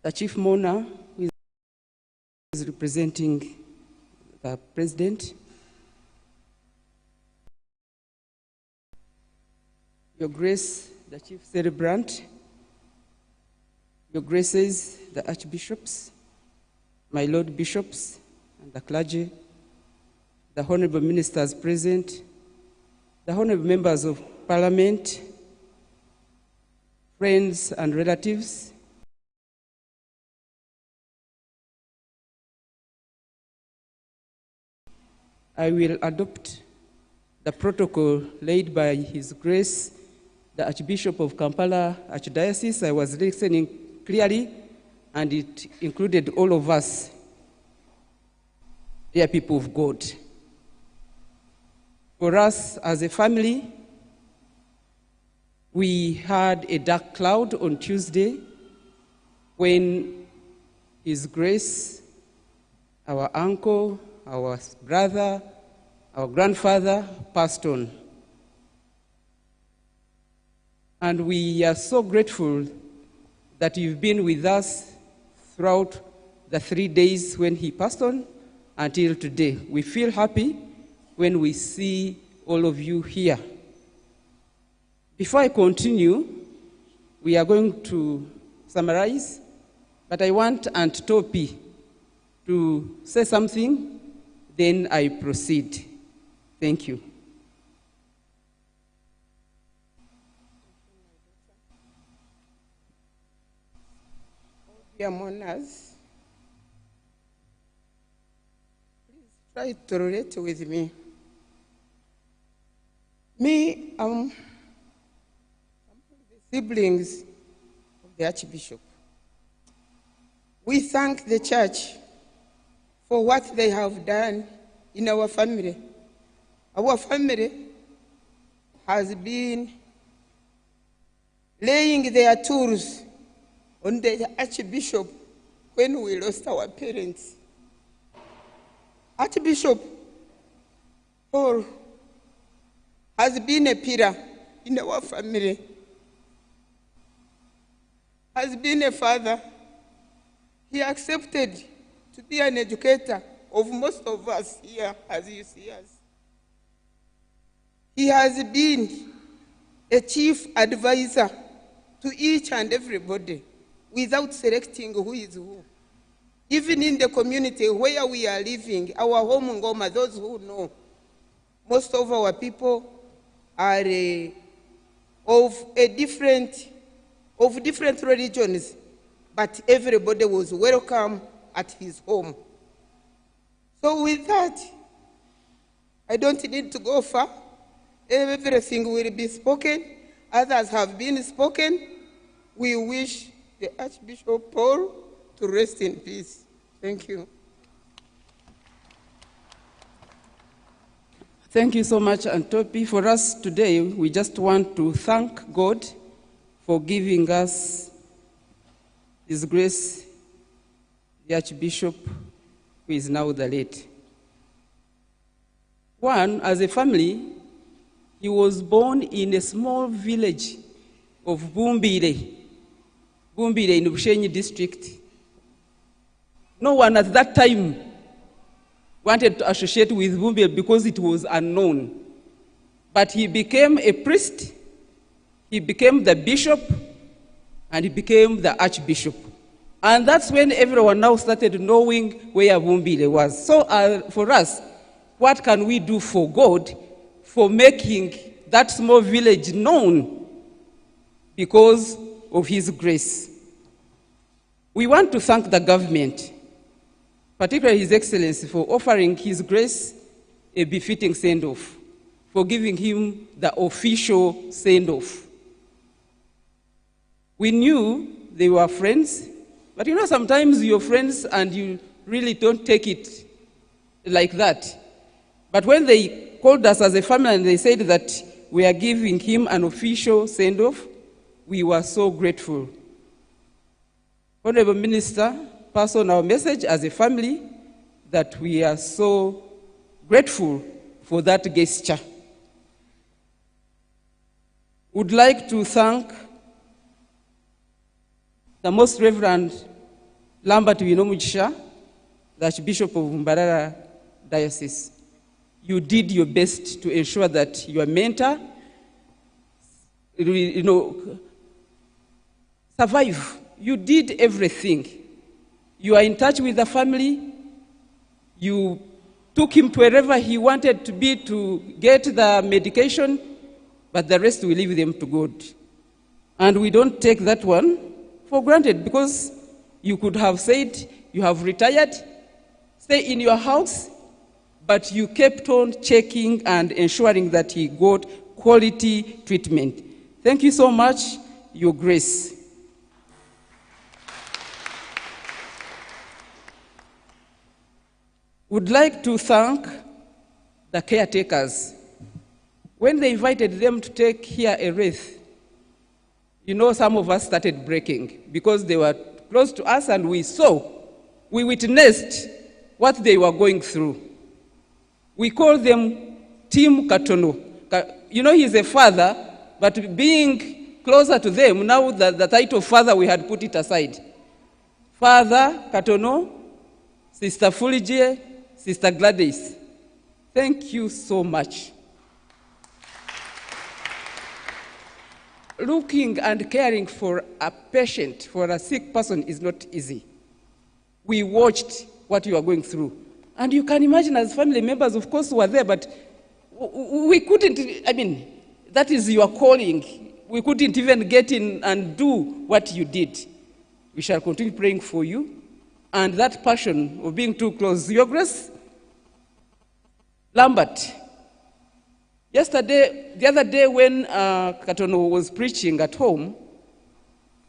the chief mourner, who is representing the president, Your Grace, the chief celebrant, Your Graces, the archbishops, my lord bishops, and the clergy, the honorable ministers present, the honorable members of parliament, friends and relatives, I will adopt the protocol laid by His Grace, the Archbishop of Kampala Archdiocese. I was listening clearly, and it included all of us, dear people of God. For us as a family, we had a dark cloud on Tuesday when His Grace, our uncle, our brother, our grandfather passed on. And we are so grateful that you've been with us throughout the 3 days when he passed on until today. We feel happy when we see all of you here. Before I continue, we are going to summarize, but I want Aunt Topi to say something, then I proceed. Thank you. Dear mourners, please try to relate with me. I'm the siblings of the Archbishop. We thank the church for what they have done in our family. Our family has been laying their tools on the Archbishop when we lost our parents. Archbishop Paul has been a pillar in our family, has been a father. He accepted to be an educator of most of us here, as you see us. He has been a chief advisor to each and everybody without selecting who is who. Even in the community where we are living, our home Ngoma, those who know, most of our people are of different religions, but everybody was welcome at his home. So with that, I don't need to go far. Everything will be spoken. Others have been spoken. We wish the Archbishop Paul to rest in peace. Thank you. Thank you so much, Aunt Topi. For us today, we just want to thank God for giving us His Grace, the Archbishop, who is now the late. One, as a family, he was born in a small village of Bumbire in Bushenyi district. No one at that time wanted to associate with Bumbire because it was unknown. But he became a priest, he became the bishop, and he became the archbishop. And that's when everyone now started knowing where Bumbire was. So for us, what can we do for God for making that small village known because of His grace? We want to thank the government, particularly His Excellency, for offering His Grace a befitting send-off, for giving him the official send-off. We knew they were friends, but sometimes you're friends and you really don't take it like that. But when they called us as a family and they said that we are giving him an official send-off, we were so grateful. Honorable Minister, pass on our message as a family that we are so grateful for that gesture. Would like to thank the Most Reverend Lambert Winomugisha, the Archbishop of Mbarara Diocese. You did your best to ensure that your mentor, survive. You did everything. You are in touch with the family. You took him to wherever he wanted to be to get the medication, but the rest we leave them to God. And we don't take that one for granted, because you could have said you have retired, stay in your house, but you kept on checking and ensuring that he got quality treatment. Thank you so much, Your Grace. Would like to thank the caretakers. When they invited them to take here a wreath, some of us started breaking because they were close to us and we witnessed what they were going through. We call them Team Katono. He's a father, but being closer to them, now the title father, we had put it aside. Father Katono, Sister Fulige, Sister Gladys, thank you so much. Looking and caring for a patient, for a sick person, is not easy. We watched what you are going through. And you can imagine, as family members, of course, were there, but we couldn't, that is your calling. We couldn't even get in and do what you did. We shall continue praying for you. And that passion of being too close, Your Grace, Lambert, the other day when Katono was preaching at home,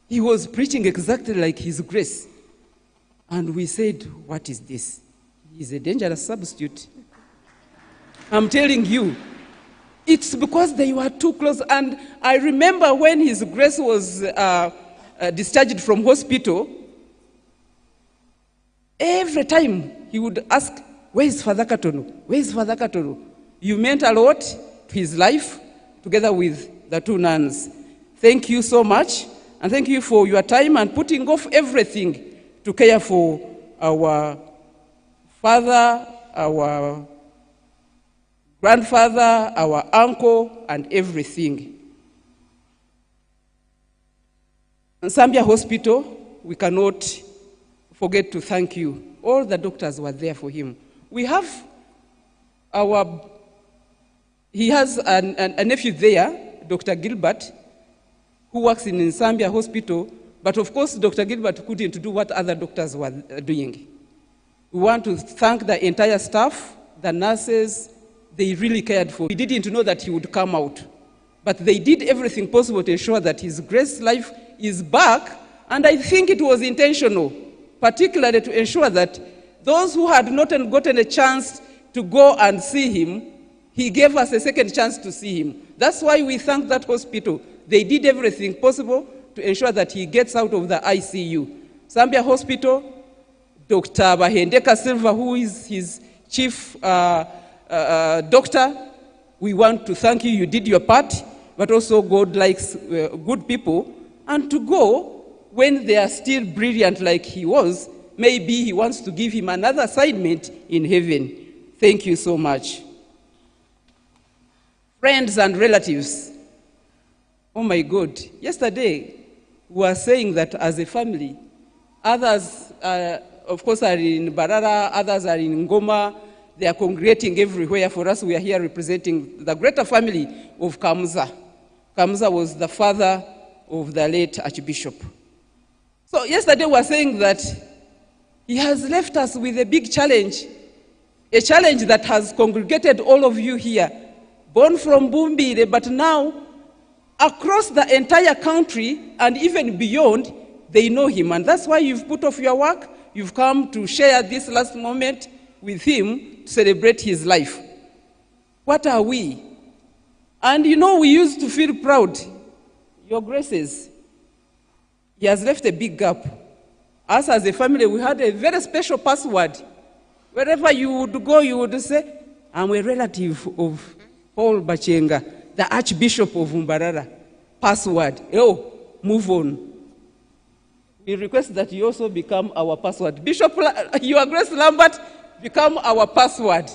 he was preaching exactly like His Grace. And we said, what is this? He's a dangerous substitute. I'm telling you, it's because they were too close. And I remember when His Grace was discharged from hospital, every time he would ask, where is Father Katono? Where is Father Katono? You meant a lot to his life, together with the two nuns. Thank you so much, and thank you for your time and putting off everything to care for our father, our grandfather, our uncle, and everything. In Zambia Hospital, we cannot forget to thank you. All the doctors were there for him. We have he has a nephew there, Dr. Gilbert, who works in Zambia Hospital, but of course Dr. Gilbert couldn't do what other doctors were doing. We want to thank the entire staff, the nurses. They really cared for him. We didn't know that he would come out, but they did everything possible to ensure that His Grace's life is back, and I think it was intentional, particularly to ensure that those who had not gotten a chance to go and see him, he gave us a second chance to see him. That's why we thank that hospital. They did everything possible to ensure that he gets out of the ICU. Zambia Hospital, Dr. Bakyenga Silva, who is his chief doctor, we want to thank you. You did your part, but also God likes good people. And to go when they are still brilliant like he was, maybe he wants to give him another assignment in heaven. Thank you so much. Friends and relatives, oh my God, yesterday we were saying that as a family, others, of course, are in Barara, others are in Ngoma, they are congregating everywhere. For us, we are here representing the greater family of Kamuza. Kamuza was the father of the late Archbishop. So yesterday we were saying that he has left us with a big challenge, a challenge that has congregated all of you here, born from Bumbire, but now across the entire country and even beyond, they know him. And that's why you've put off your work, you've come to share this last moment with him to celebrate his life. What are we? And we used to feel proud. Your Graces, he has left a big gap. Us as a family, we had a very special password. Wherever you would go, you would say, I'm a relative of Paul Bakyenga, the Archbishop of Mbarara. Password. Oh, move on. we request that you also become our password. Bishop, Your Grace Lambert, become our password.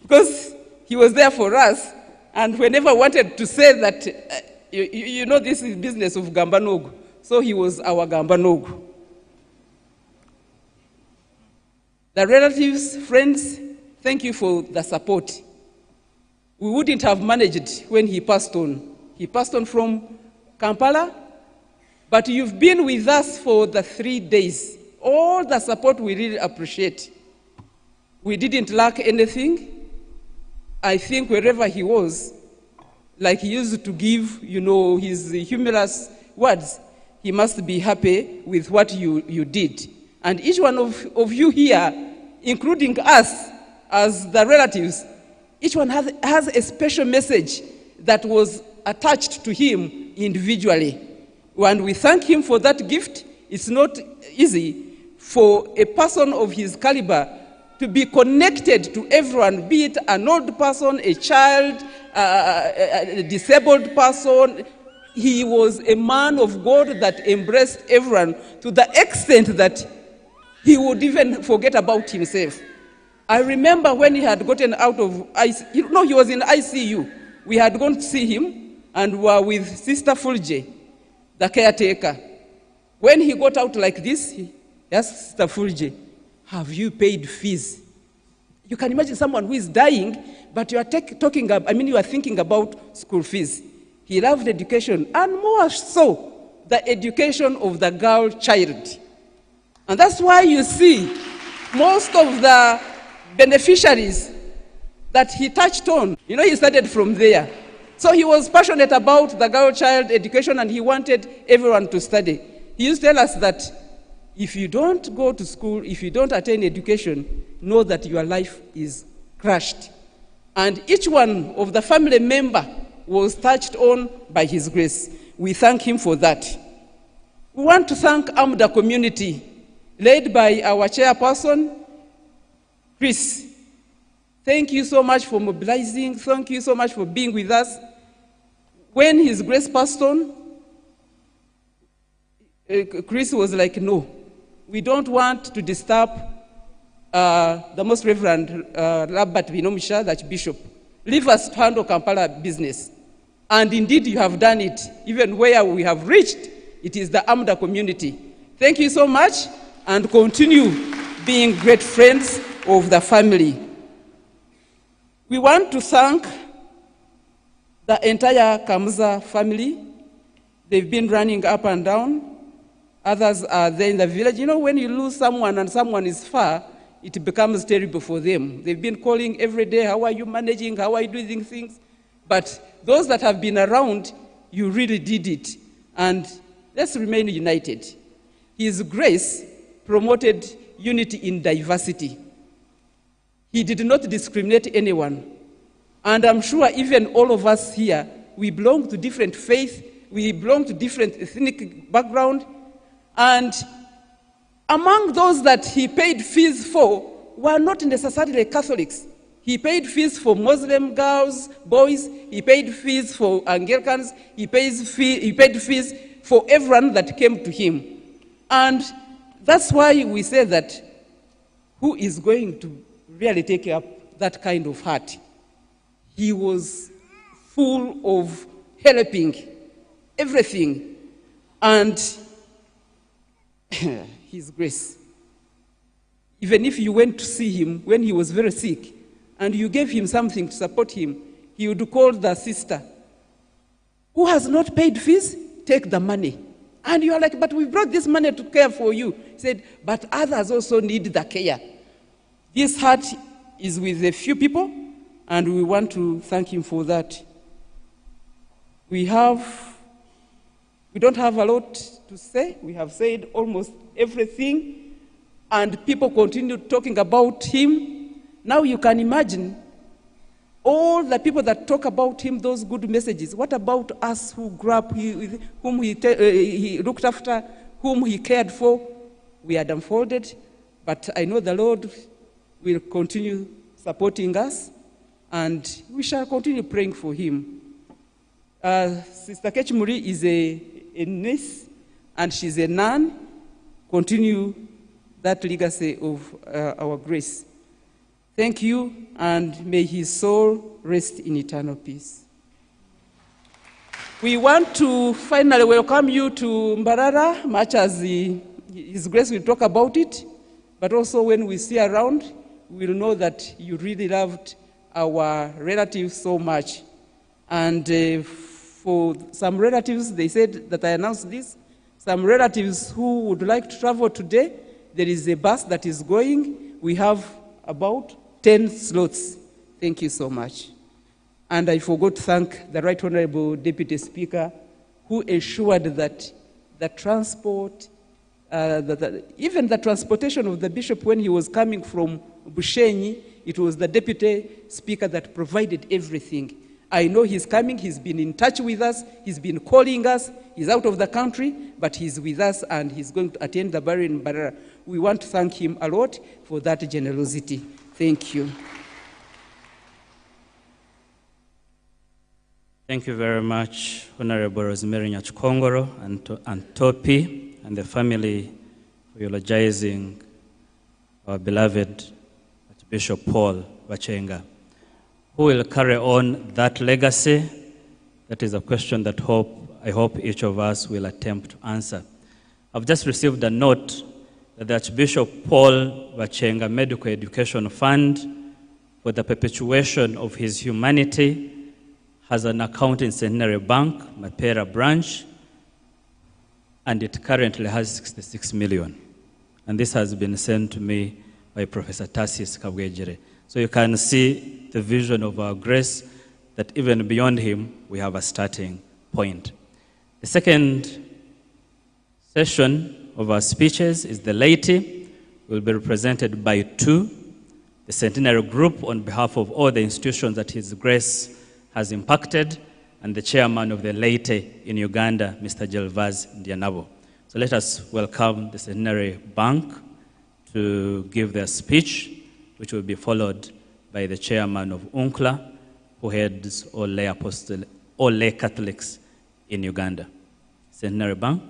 Because he was there for us, and whenever wanted to say that, you know this is business of Gambanogu, so he was our Gambanogu. The relatives, friends, thank you for the support. We wouldn't have managed when he passed on. He passed on from Kampala, but you've been with us for the 3 days. All the support we really appreciate. We didn't lack anything. I think wherever he was, like he used to give, his humorous words, he must be happy with what you did. And each one of you here, including us as the relatives, each one has a special message that was attached to him individually. And we thank him for that gift. It's not easy for a person of his caliber to be connected to everyone, be it an old person, a child, a disabled person. He was a man of God that embraced everyone to the extent that he would even forget about himself. I remember when he had gotten out of ICU, he was in ICU. We had gone to see him and were with Sister Fulje, the caretaker. When he got out like this, he asked Sister Fulje, have you paid fees? You can imagine someone who is dying, but you are you are thinking about school fees. He loved education, and more so, the education of the girl child. And that's why you see most of the beneficiaries that he touched on, he started from there. So he was passionate about the girl child education, and he wanted everyone to study. He used to tell us that if you don't go to school, if you don't attain education, know that your life is crushed. And each one of the family member was touched on by his grace. We thank him for that. We want to thank AMDA community, led by our chairperson, Chris. Thank you so much for mobilizing. Thank you so much for being with us. When his grace passed on, Chris was like, no, we don't want to disturb the Most Reverend Robert Binomisha, the Archbishop. Leave us to handle Kampala business. And indeed, you have done it. Even where we have reached, it is the AMDA community. Thank you so much, and continue being great friends of the family. We want to thank the entire Kamuza family. They've been running up and down. Others are there in the village. When you lose someone and someone is far, it becomes terrible for them. They've been calling every day, how are you managing, how are you doing things? But those that have been around, you really did it. And let's remain united. His grace promoted unity in diversity. He did not discriminate anyone. And I'm sure even all of us here, we belong to different faiths, we belong to different ethnic background. And among those that he paid fees for were not necessarily Catholics. He paid fees for Muslim girls, boys. He paid fees for Anglicans. He paid fees for everyone that came to him. And that's why we say that who is going to really take up that kind of heart? He was full of helping everything, and his grace. Even if you went to see him when he was very sick and you gave him something to support him, he would call the sister, who has not paid fees, take the money. And you are like, but we brought this money to care for you. He said, but others also need the care. This heart is with a few people, and we want to thank him for that. We don't have a lot to say. We have said almost everything, and people continue talking about him. Now you can imagine all the people that talk about him, those good messages. What about us who grew up, whom he looked after, whom he cared for? We had unfolded, but I know the Lord will continue supporting us, and we shall continue praying for him. Sister Kechmuri is a niece and she's a nun, continue that legacy of our Grace. Thank you, and may his soul rest in eternal peace. We want to finally welcome you to Mbarara, much as His Grace will talk about it, but also when we see around, we'll know that you really loved our relatives so much. And for some relatives, they said that I announced this, some relatives who would like to travel today, there is a bus that is going. We have about 10 slots. Thank you so much. And I forgot to thank the Right Honorable Deputy Speaker, who ensured that the transport, even the transportation of the bishop when he was coming from Bushenyi, it was the Deputy Speaker that provided everything. I know he's coming, he's been in touch with us, he's been calling us, he's out of the country, but he's with us and he's going to attend the burial in Mbarara. We want to thank him a lot for that generosity. Thank you. Thank you very much, Honorable Rosemary Nyachukongoro and Topi and the family for eulogizing our beloved Bishop Paul Bakyenga. Who will carry on that legacy? That is a question that I hope each of us will attempt to answer. I've just received a note that the Archbishop Paul Bakyenga Medical Education Fund for the perpetuation of his humanity has an account in Centenary Bank, Mapera branch, and it currently has 66 million. And this has been sent to me by Professor Tassis Kabwejere. So you can see the vision of our Grace, that even beyond him, we have a starting point. The second session of our speeches is the laity. Will be represented by two. The Centenary Group on behalf of all the institutions that His Grace has impacted, and the chairman of the laity in Uganda, Mr. Gervase Ndianabo. So let us welcome the Centenary Bank to give their speech, which will be followed by the chairman of UNCLA, who heads all lay Catholics in Uganda. Centenary Bank.